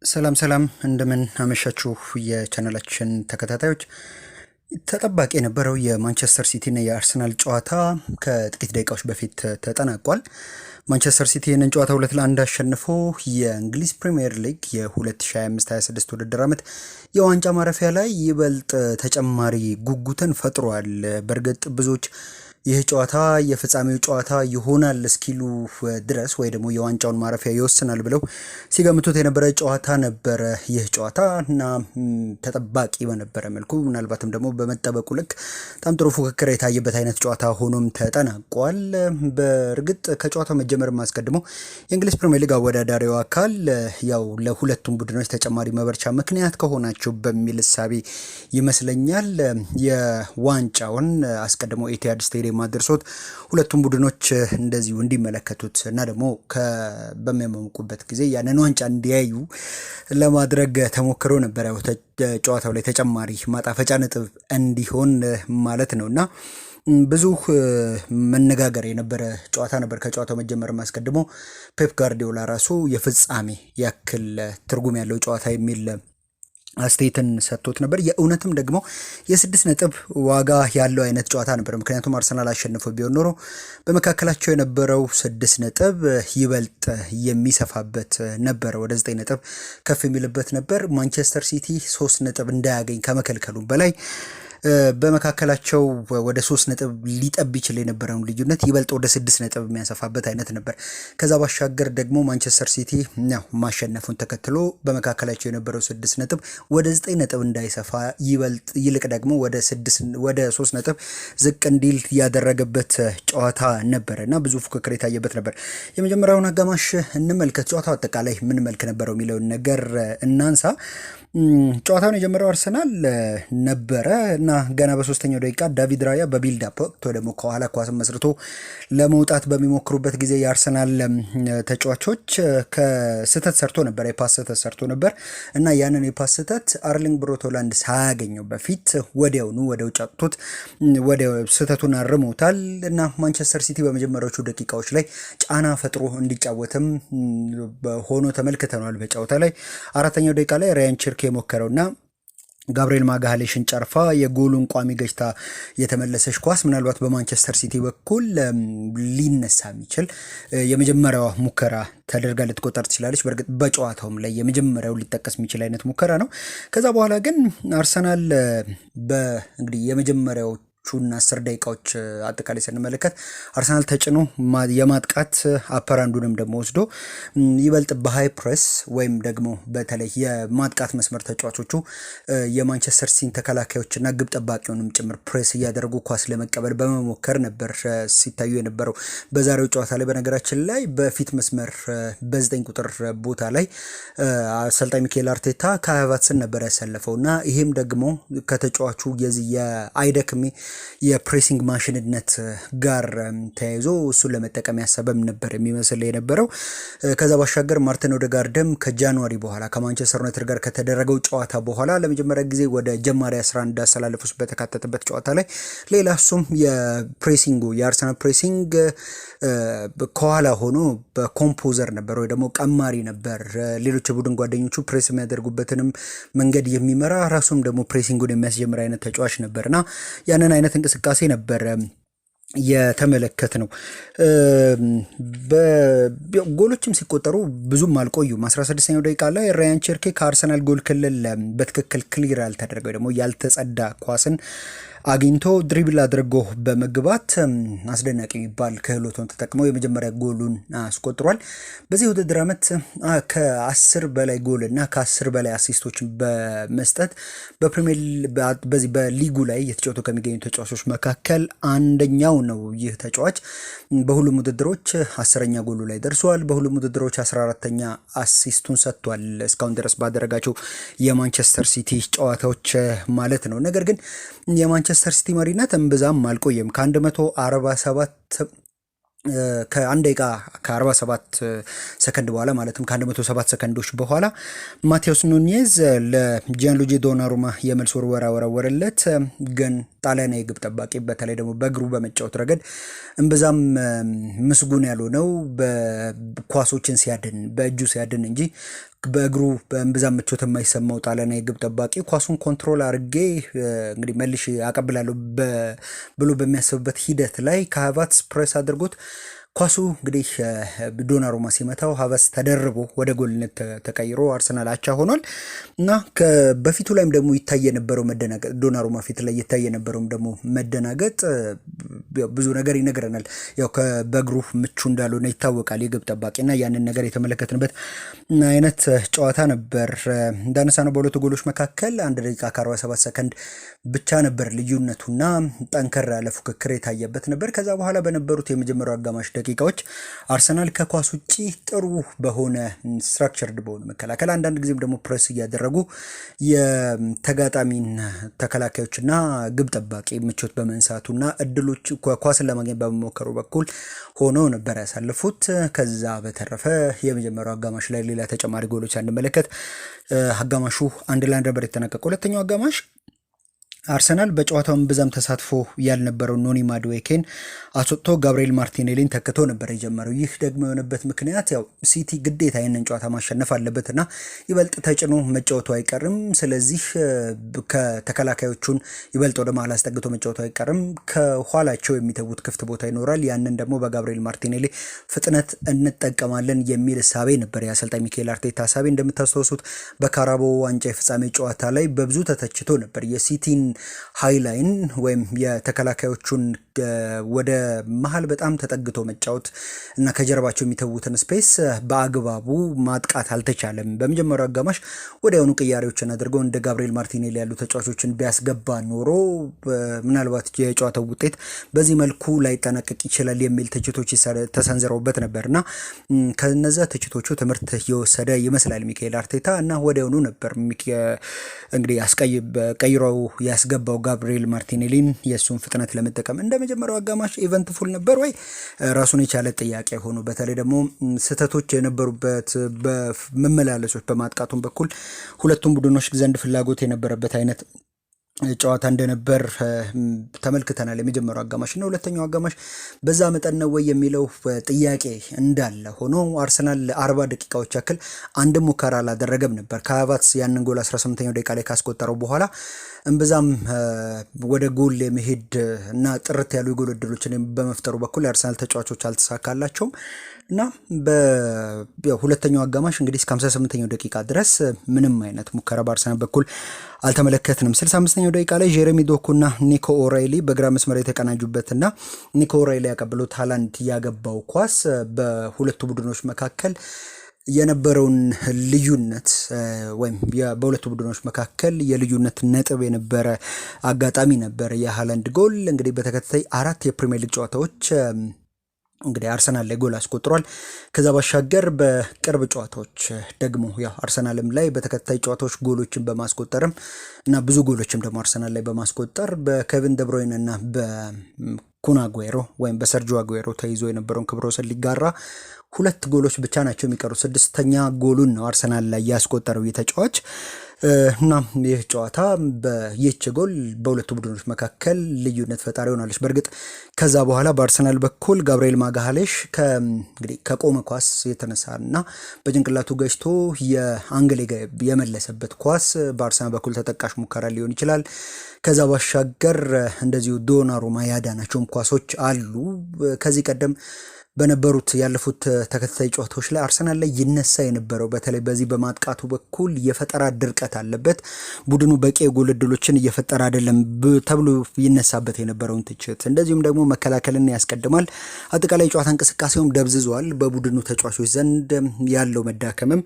ሰላም እንደምን አመሻችሁ የቻናላችን ተከታታዮች። ተጠባቂ የነበረው የማንቸስተር ሲቲ እና የአርሰናል ጨዋታ ከጥቂት ደቂቃዎች በፊት ተጠናቋል። ማንቸስተር ሲቲ ይህንን ጨዋታ 2-1 አሸንፎ የእንግሊዝ ፕሪሚየር ሊግ የ2025-26 ውድድር ዓመት የዋንጫ ማረፊያ ላይ ይበልጥ ተጨማሪ ጉጉትን ፈጥሯል። በእርግጥ ብዙዎች ይህ ጨዋታ የፍጻሜው ጨዋታ ይሆናል እስኪሉ ድረስ ወይ ደግሞ የዋንጫውን ማረፊያ ይወስናል ብለው ሲገምቱት የነበረ ጨዋታ ነበረ ይህ ጨዋታ እና ተጠባቂ በነበረ መልኩ ምናልባትም ደግሞ በመጠበቁ ልክ በጣም ጥሩ ፉክክር የታየበት አይነት ጨዋታ ሆኖም ተጠናቋል። በእርግጥ ከጨዋታው መጀመር አስቀድሞ የእንግሊዝ ፕሪሚየር ሊግ አወዳዳሪው አካል ያው ለሁለቱም ቡድኖች ተጨማሪ መበርቻ ምክንያት ከሆናቸው በሚል እሳቤ ይመስለኛል የዋንጫውን አስቀድሞ ኢቲሃድ ስቴዲየም ማድረሶት ሁለቱም ቡድኖች እንደዚሁ እንዲመለከቱት እና ደግሞ በሚያመሙቁበት ጊዜ ያንን ዋንጫ እንዲያዩ ለማድረግ ተሞክሮ ነበር። ያው ጨዋታው ላይ ተጨማሪ ማጣፈጫ ነጥብ እንዲሆን ማለት ነውና ብዙ መነጋገር የነበረ ጨዋታ ነበር። ከጨዋታው መጀመር አስቀድሞ ፔፕ ጋርዲዮላ ራሱ የፍጻሜ ያክል ትርጉም ያለው ጨዋታ የሚል አስተያየትን ሰጥቶት ነበር። የእውነትም ደግሞ የ6 ነጥብ ዋጋ ያለው አይነት ጨዋታ ነበር። ምክንያቱም አርሰናል አሸንፎ ቢሆን ኖሮ በመካከላቸው የነበረው 6 ነጥብ ይበልጥ የሚሰፋበት ነበር፣ ወደ 9 ነጥብ ከፍ የሚልበት ነበር። ማንቸስተር ሲቲ 3 ነጥብ እንዳያገኝ ከመከልከሉ በላይ በመካከላቸው ወደ 3 ነጥብ ሊጠብ ይችል የነበረውን ልዩነት ይበልጥ ወደ 6 ነጥብ የሚያሰፋበት አይነት ነበር። ከዛ ባሻገር ደግሞ ማንቸስተር ሲቲ ማሸነፉን ተከትሎ በመካከላቸው የነበረው 6 ነጥብ ወደ 9 ነጥብ እንዳይሰፋ ይልቅ ደግሞ ወደ 3 ነጥብ ዝቅ እንዲል ያደረገበት ጨዋታ ነበር እና ብዙ ፉክክር የታየበት ነበር። የመጀመሪያውን አጋማሽ እንመልከት። ጨዋታው አጠቃላይ ምን መልክ ነበረው የሚለውን ነገር እናንሳ። ጨዋታውን የጀመረው አርሰናል ነበረ እና ገና በ3ኛው ደቂቃ ዳቪድ ራያ በቢልድ አፕ ወቅት ደግሞ ከኋላ ኳስን መስርቶ ለመውጣት በሚሞክሩበት ጊዜ የአርሰናል ተጫዋቾች ከስህተት ሰርቶ ነበር፣ የፓስ ስህተት ሰርቶ ነበር እና ያንን የፓስ ስህተት አርሊንግ ብሮት ሃላንድ ሳያገኘው በፊት ወዲያውኑ ወደ ውጭ አውጥቶት ወዲያው ስህተቱን አርመውታል እና ማንቸስተር ሲቲ በመጀመሪያዎቹ ደቂቃዎች ላይ ጫና ፈጥሮ እንዲጫወትም ሆኖ ተመልክተናል። በጨዋታ ላይ 4ኛው ደቂቃ ላይ ራያን ቸርኪ የሞከረውና ጋብሪኤል ማጋሌሽን ጨርፋ የጎሉን ቋሚ ገጭታ የተመለሰች ኳስ ምናልባት በማንቸስተር ሲቲ በኩል ሊነሳ የሚችል የመጀመሪያዋ ሙከራ ተደርጋ ልትቆጠር ትችላለች። በእርግጥ በጨዋታውም ላይ የመጀመሪያው ሊጠቀስ የሚችል አይነት ሙከራ ነው። ከዛ በኋላ ግን አርሰናል በእንግዲህ የመጀመሪያው 10 ደቂቃዎች አጠቃላይ ስንመለከት አርሰናል ተጭኖ የማጥቃት አፐራንዱንም ደግሞ ወስዶ ይበልጥ በሃይ ፕሬስ ወይም ደግሞ በተለይ የማጥቃት መስመር ተጫዋቾቹ የማንቸስተር ሲቲ ተከላካዮችና ግብ ጠባቂውንም ጭምር ፕሬስ እያደረጉ ኳስ ለመቀበል በመሞከር ነበር ሲታዩ የነበረው። በዛሬው ጨዋታ ላይ በነገራችን ላይ በፊት መስመር በ9 ቁጥር ቦታ ላይ አሰልጣኝ ሚኬል አርቴታ ከሃቨርትዝን ነበር ያሰለፈውና ይሄም ደግሞ ከተጫዋቹ የዚህ የአይደክሜ የፕሬሲንግ ማሽንነት ጋር ተያይዞ እሱን ለመጠቀም ያሰበም ነበር የሚመስል የነበረው። ከዛ ባሻገር ማርቲን ኦዴጋርድም ከጃንዋሪ በኋላ ከማንቸስተር ዩናይትድ ጋር ከተደረገው ጨዋታ በኋላ ለመጀመሪያ ጊዜ ወደ ጀማሪ 11 አሰላለፍ ውስጥ በተካተተበት ጨዋታ ላይ ሌላ እሱም የፕሬሲንጉ የአርሰናል ፕሬሲንግ ከኋላ ሆኖ በኮምፖዘር ነበር ወይ ደግሞ ቀማሪ ነበር። ሌሎች የቡድን ጓደኞቹ ፕሬስ የሚያደርጉበትንም መንገድ የሚመራ ራሱም ደግሞ ፕሬሲንጉን የሚያስጀምር አይነት ተጫዋች ነበርና ያንን አይነት እንቅስቃሴ ነበር የተመለከት ነው። ጎሎችም ሲቆጠሩ ብዙም አልቆዩም። 16ኛው ደቂቃ ላይ ራያን ቸርኪ ከአርሰናል ጎል ክልል በትክክል ክሊር ያልተደረገው ደግሞ ያልተጸዳ ኳስን አግኝቶ ድሪብል አድርጎ በመግባት አስደናቂ የሚባል ክህሎቱን ተጠቅመው የመጀመሪያ ጎሉን አስቆጥሯል። በዚህ ውድድር ዓመት ከ10 በላይ ጎል እና ከ10 በላይ አሲስቶችን በመስጠት በዚህ በሊጉ ላይ የተጫወቱ ከሚገኙ ተጫዋቾች መካከል አንደኛው ነው። ይህ ተጫዋች በሁሉም ውድድሮች 10ኛ ጎሉ ላይ ደርሷል። በሁሉም ውድድሮች 14ኛ አሲስቱን ሰጥቷል እስካሁን ድረስ ባደረጋቸው የማንቸስተር ሲቲ ጨዋታዎች ማለት ነው። ነገር ግን የማንቸስተር ሲቲ መሪነት እምብዛም አልቆየም። ከ147 ከ1 ደቂቃ ከ47 ሰከንድ በኋላ ማለትም ከ107 ሰከንዶች በኋላ ማቴዎስ ኑኔዝ ለጂያንሉጂ ዶናሩማ የመልስ ወርወራ ወረወረለት። ግን ጣሊያናዊ ግብ ጠባቂ በተለይ ደግሞ በእግሩ በመጫወት ረገድ እምብዛም ምስጉን ያልሆነው በኳሶችን ሲያድን በእጁ ሲያድን እንጂ በእግሩ በእንብዛም ምቾት የማይሰማው ጣሊያናዊ ግብ ጠባቂ ኳሱን ኮንትሮል አድርጌ እንግዲህ መልሼ አቀብላለሁ ብሎ በሚያስብበት ሂደት ላይ ከሀቨርትዝ ፕሬስ አድርጎት ኳሱ እንግዲህ ዶናሩማ ሲመታው ሀቨርትዝ ተደርቦ ወደ ጎልነት ተቀይሮ አርሰናል አቻ ሆኗል እና በፊቱ ላይም ደግሞ ይታይ የነበረው መደናገጥ ዶናሩማ ፊት ላይ ይታይ የነበረውም ደግሞ መደናገጥ ብዙ ነገር ይነግረናል። ያው በእግሩ ምቹ እንዳልሆነ ይታወቃል የግብ ጠባቂና ያንን ነገር የተመለከትንበት አይነት ጨዋታ ነበር። እንዳነሳነው በሁለቱ ጎሎች መካከል 1 ደቂቃ ከ47 ሰከንድ ብቻ ነበር ልዩነቱና ጠንከር ያለ ፉክክር የታየበት ነበር። ከዛ በኋላ በነበሩት የመጀመሪያው አጋማሽ ደቂቃዎች አርሰናል ከኳስ ውጪ ጥሩ በሆነ ስትራክቸርድ በሆነ መከላከል አንዳንድ ጊዜም ደግሞ ፕሬስ እያደረጉ የተጋጣሚን ተከላካዮችና ግብ ጠባቂ ምቾት በመንሳቱና እድሎች ኳስን ለማግኘት በመሞከሩ በኩል ሆነው ነበር ያሳለፉት። ከዛ በተረፈ የመጀመሪያው አጋማሽ ላይ ሌላ ተጨማሪ ጎሎች አንመለከት። አጋማሹ 1-1 ነበር የተጠናቀቀው። ሁለተኛው አጋማሽ አርሰናል በጨዋታው ብዛም ተሳትፎ ያልነበረው ኖኒ ማዱዌኬን አስወጥቶ ጋብሪኤል ማርቲኔሊን ተክቶ ነበር የጀመረው። ይህ ደግሞ የሆነበት ምክንያት ያው ሲቲ ግዴታ ይህንን ጨዋታ ማሸነፍ አለበትና ይበልጥ ተጭኖ መጫወቱ አይቀርም። ስለዚህ ከተከላካዮቹን ይበልጥ ወደ መሀል አስጠግቶ መጫወቱ አይቀርም። ከኋላቸው የሚተዉት ክፍት ቦታ ይኖራል። ያንን ደግሞ በጋብሪኤል ማርቲኔሊ ፍጥነት እንጠቀማለን የሚል እሳቤ ነበር የአሰልጣኝ ሚካኤል አርቴታ እሳቤ። እንደምታስታውሱት በካራቦ ዋንጫ የፍጻሜ ጨዋታ ላይ በብዙ ተተችቶ ነበር የሲቲን ሃይላይን ወይም የተከላካዮቹን ወደ መሀል በጣም ተጠግቶ መጫወት እና ከጀርባቸው የሚተዉትን ስፔስ በአግባቡ ማጥቃት አልተቻለም። በመጀመሪያው አጋማሽ ወዲያውኑ ቅያሬዎችን አድርገው እንደ ጋብሪኤል ማርቲኔሊ ያሉ ተጫዋቾችን ቢያስገባ ኖሮ ምናልባት የጨዋታው ውጤት በዚህ መልኩ ላይጠናቀቅ ይችላል የሚል ትችቶች ተሰንዝረውበት ነበርና ከነዛ ትችቶቹ ትምህርት የወሰደ ይመስላል ሚካኤል አርቴታ እና ወዲያውኑ ነበር እንግዲህ ቀይረው ያስገባው ጋብሪኤል ማርቲኔሊን የእሱን ፍጥነት ለመጠቀም። እንደ መጀመሪያው አጋማሽ ኢቨንትፉል ነበር ወይ? ራሱን የቻለ ጥያቄ ሆኖ በተለይ ደግሞ ስህተቶች የነበሩበት በመመላለሶች በማጥቃቱም በኩል ሁለቱም ቡድኖች ዘንድ ፍላጎት የነበረበት አይነት ጨዋታ እንደነበር ተመልክተናል። የመጀመሪያው አጋማሽ እና ሁለተኛው አጋማሽ በዛ መጠን ነው ወይ የሚለው ጥያቄ እንዳለ ሆኖ አርሰናል 40 ደቂቃዎች ያክል አንድ ሙከራ አላደረገም ነበር። ከሀቨርትዝ ያንን ጎል 18ኛው ደቂቃ ላይ ካስቆጠረው በኋላ እምብዛም ወደ ጎል የመሄድ እና ጥርት ያሉ የጎል ዕድሎችን በመፍጠሩ በኩል የአርሰናል ተጫዋቾች አልተሳካላቸውም እና በሁለተኛው አጋማሽ እንግዲህ እስከ 58ኛው ደቂቃ ድረስ ምንም አይነት ሙከራ በአርሰናል በኩል አልተመለከትንም። 65ኛው ደቂቃ ላይ ጄሬሚ ዶኩና ኒኮ ኦራይሊ በግራ መስመር የተቀናጁበትና ኒኮ ኦራይሊ ያቀብሎት ሃላንድ ያገባው ኳስ በሁለቱ ቡድኖች መካከል የነበረውን ልዩነት ወይም በሁለቱ ቡድኖች መካከል የልዩነት ነጥብ የነበረ አጋጣሚ ነበር። የሃላንድ ጎል እንግዲህ በተከታታይ 4 የፕሪሚየር ሊግ ጨዋታዎች እንግዲህ አርሰናል ላይ ጎል አስቆጥሯል። ከዛ ባሻገር በቅርብ ጨዋታዎች ደግሞ ያው አርሰናልም ላይ በተከታታይ ጨዋታዎች ጎሎችን በማስቆጠርም እና ብዙ ጎሎችም ደግሞ አርሰናል ላይ በማስቆጠር በኬቪን ደብሮይን እና በኩን አጉዌሮ ወይም በሰርጂዮ አጉዌሮ ተይዞ የነበረውን ክብረ ወሰን ሊጋራ 2 ጎሎች ብቻ ናቸው የሚቀሩት። 6ኛ ጎሉን ነው አርሰናል ላይ ያስቆጠረው የተጫዋች እና ይህ ጨዋታ በይህች ጎል በሁለቱ ቡድኖች መካከል ልዩነት ፈጣሪ ሆናለች። በእርግጥ ከዛ በኋላ በአርሰናል በኩል ጋብሪኤል ማጋሃሌሽ እንግዲህ ከቆመ ኳስ የተነሳና በጭንቅላቱ ገጭቶ የአንግል የመለሰበት ኳስ በአርሰናል በኩል ተጠቃሽ ሙከራ ሊሆን ይችላል። ከዛ ባሻገር እንደዚሁ ዶናሩማ ያዳናቸውም ኳሶች አሉ። ከዚህ ቀደም በነበሩት ያለፉት ተከታታይ ጨዋታዎች ላይ አርሰናል ላይ ይነሳ የነበረው በተለይ በዚህ በማጥቃቱ በኩል የፈጠራ ድርቀት አለበት፣ ቡድኑ በቂ የጎል ዕድሎችን እየፈጠረ አይደለም ተብሎ ይነሳበት የነበረውን ትችት፣ እንደዚሁም ደግሞ መከላከልን ያስቀድማል፣ አጠቃላይ ጨዋታ እንቅስቃሴውም ደብዝዟል፣ በቡድኑ ተጫዋቾች ዘንድ ያለው መዳከምም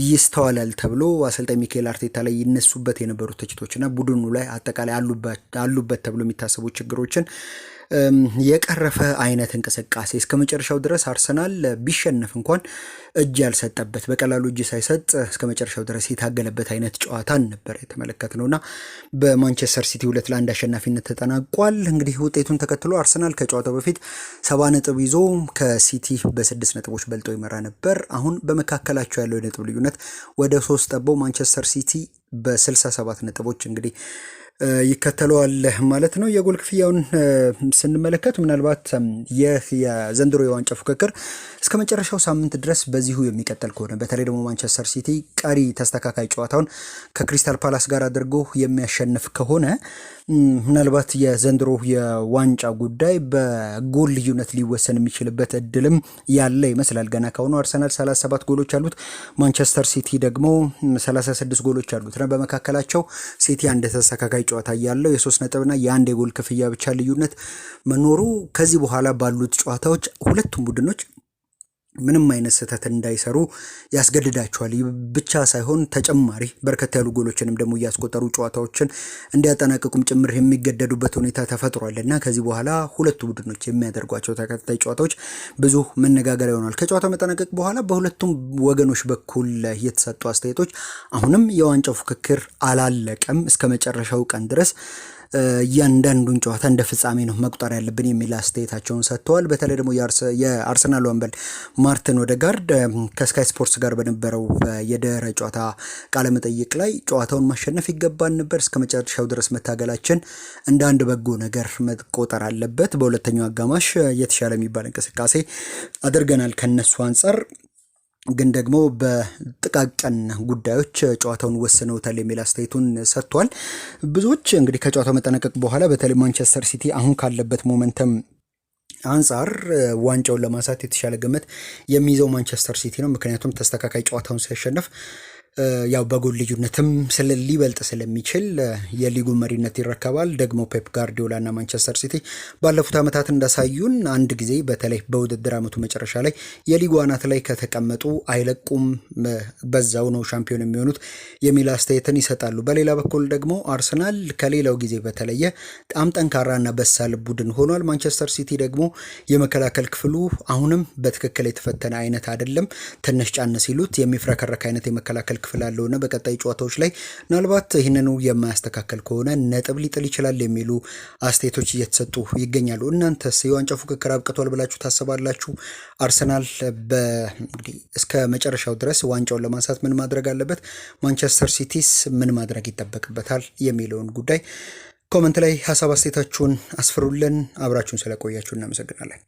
ይስተዋላል ተብሎ አሰልጣኝ ሚካኤል አርቴታ ላይ ይነሱበት የነበሩት ትችቶችና ቡድኑ ላይ አጠቃላይ አሉበት ተብሎ የሚታሰቡ ችግሮችን የቀረፈ አይነት እንቅስቃሴ እስከ መጨረሻው ድረስ አርሰናል ቢሸነፍ እንኳን እጅ ያልሰጠበት በቀላሉ እጅ ሳይሰጥ እስከ መጨረሻው ድረስ የታገለበት አይነት ጨዋታን ነበር የተመለከትነውና በማንቸስተር ሲቲ 2-1 አሸናፊነት ተጠናቋል። እንግዲህ ውጤቱን ተከትሎ አርሰናል ከጨዋታው በፊት 70 ነጥብ ይዞ ከሲቲ በ6 ነጥቦች በልጦ ይመራ ነበር። አሁን በመካከላቸው ያለው የነጥብ ልዩነት ወደ 3 ጠቦ ማንቸስተር ሲቲ በ67 ነጥቦች እንግዲህ ይከተለዋል ማለት ነው። የጎል ክፍያውን ስንመለከት ምናልባት ይህ የዘንድሮ የዋንጫ ፉክክር እስከ መጨረሻው ሳምንት ድረስ በዚሁ የሚቀጥል ከሆነ በተለይ ደግሞ ማንቸስተር ሲቲ ቀሪ ተስተካካይ ጨዋታውን ከክሪስታል ፓላስ ጋር አድርጎ የሚያሸንፍ ከሆነ ምናልባት የዘንድሮ የዋንጫ ጉዳይ በጎል ልዩነት ሊወሰን የሚችልበት እድልም ያለ ይመስላል። ገና ከሆኑ አርሰናል 37 ጎሎች አሉት፣ ማንቸስተር ሲቲ ደግሞ 36 ጎሎች አሉት እና በመካከላቸው ሲቲ አንድ ተስተካካይ ጨዋታ ያለው የ3 ነጥብና የአንድ የጎል ክፍያ ብቻ ልዩነት መኖሩ ከዚህ በኋላ ባሉት ጨዋታዎች ሁለቱም ቡድኖች ምንም አይነት ስህተት እንዳይሰሩ ያስገድዳቸዋል። ብቻ ሳይሆን ተጨማሪ በርከት ያሉ ጎሎችንም ደግሞ እያስቆጠሩ ጨዋታዎችን እንዲያጠናቅቁም ጭምር የሚገደዱበት ሁኔታ ተፈጥሯል እና ከዚህ በኋላ ሁለቱ ቡድኖች የሚያደርጓቸው ተከታታይ ጨዋታዎች ብዙ መነጋገሪያ ይሆናል። ከጨዋታው መጠናቀቅ በኋላ በሁለቱም ወገኖች በኩል የተሰጡ አስተያየቶች አሁንም የዋንጫው ፉክክር አላለቀም፣ እስከ መጨረሻው ቀን ድረስ እያንዳንዱን ጨዋታ እንደ ፍጻሜ ነው መቁጠር ያለብን የሚል አስተያየታቸውን ሰጥተዋል። በተለይ ደግሞ የአርሰናል ወንበል ማርቲን ኦዴጋርድ ከስካይ ስፖርትስ ጋር በነበረው የድህረ ጨዋታ ቃለመጠይቅ ላይ ጨዋታውን ማሸነፍ ይገባን ነበር፣ እስከ መጨረሻው ድረስ መታገላችን እንደ አንድ በጎ ነገር መቆጠር አለበት፣ በሁለተኛው አጋማሽ የተሻለ የሚባል እንቅስቃሴ አድርገናል ከነሱ አንጻር ግን ደግሞ በጥቃቅን ጉዳዮች ጨዋታውን ወስነውታል የሚል አስተያየቱን ሰጥቷል። ብዙዎች እንግዲህ ከጨዋታው መጠናቀቅ በኋላ በተለይ ማንቸስተር ሲቲ አሁን ካለበት ሞመንተም አንጻር ዋንጫውን ለማንሳት የተሻለ ግምት የሚይዘው ማንቸስተር ሲቲ ነው። ምክንያቱም ተስተካካይ ጨዋታውን ሲያሸንፍ ያው በጎል ልዩነትም ሊበልጥ ስለሚችል የሊጉ መሪነት ይረከባል። ደግሞ ፔፕ ጋርዲዮላ እና ማንቸስተር ሲቲ ባለፉት ዓመታት እንዳሳዩን አንድ ጊዜ በተለይ በውድድር ዓመቱ መጨረሻ ላይ የሊጉ አናት ላይ ከተቀመጡ አይለቁም፣ በዛው ነው ሻምፒዮን የሚሆኑት የሚል አስተያየትን ይሰጣሉ። በሌላ በኩል ደግሞ አርሰናል ከሌላው ጊዜ በተለየ በጣም ጠንካራና በሳል ቡድን ሆኗል። ማንቸስተር ሲቲ ደግሞ የመከላከል ክፍሉ አሁንም በትክክል የተፈተነ አይነት አይደለም። ትንሽ ጫን ሲሉት የሚፍረከረክ አይነት የመከላከል ክፍል አለውና በቀጣይ ጨዋታዎች ላይ ምናልባት ይህንኑ የማያስተካከል ከሆነ ነጥብ ሊጥል ይችላል የሚሉ አስተያየቶች እየተሰጡ ይገኛሉ። እናንተስ የዋንጫ ፉክክር አብቅቷል ብላችሁ ታስባላችሁ? አርሰናል እንግዲህ እስከ መጨረሻው ድረስ ዋንጫውን ለማንሳት ምን ማድረግ አለበት? ማንቸስተር ሲቲስ ምን ማድረግ ይጠበቅበታል የሚለውን ጉዳይ ኮመንት ላይ ሀሳብ አስተያየታችሁን አስፍሩልን። አብራችሁን ስለቆያችሁ እናመሰግናለን።